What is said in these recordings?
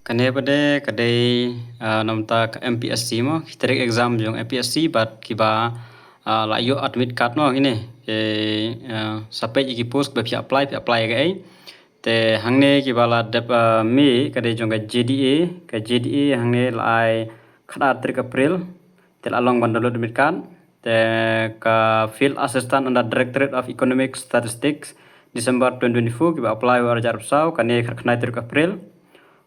Kane pada kadai namta MPSC mo kitrik exam jong MPSC bat kiba la yo admit card no ini sampai iki post ba apply ga ai te hangne kiba la dep mi kadai jong ka JDA hangne lai khada trik April tel along bandalo admit card te ka field assistant under Directorate of Economic Statistics December 2024 kiba apply war jar sau kane khna trik April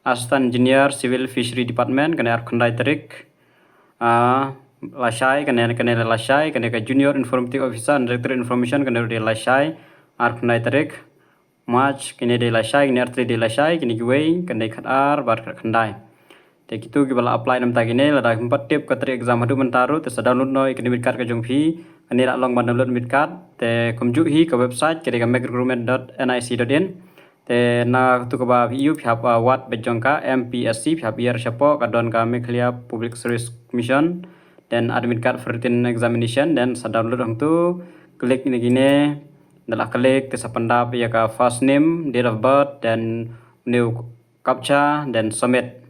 Assistant Engineer Civil Fishery Department kena arkandai terik lasai kena lasai kena ke Junior Informative Officer and Director Information kena de lasai arkandai terik March kena de lasai kena artri de lasai kena giwei kena khatar bar khandai te kitu gibala apply nam ta gine la dak 4 tip ka terik exam hadu mentaru te sa download no academic card ka jong phi kena la long ban download admit card te komju hi ka website kena ka macrecruitment.nic.in te na tu ka view phap wat bejongka MPSC phap year chapo kadon ka Meghalaya Public Service Commission dan admit card for written examination dan sa download hang tu klik ini gini dalah klik te sa pandap ya ka first name date of birth dan new captcha dan submit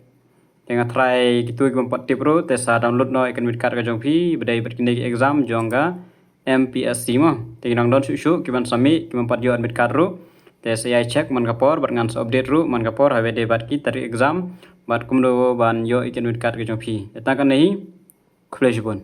tengah try gitu gimpat tip ro te sa download no admit card ka jong phi bedai berkini exam jongga MPSC mo te nang don su kiban sami kiban pat yo admit card ro te saya cek man kapor ngan update ru man kapor have de bat ki tarik exam bat kumdo ban yo ikin wit card ke jong phi eta kan nei khule jibon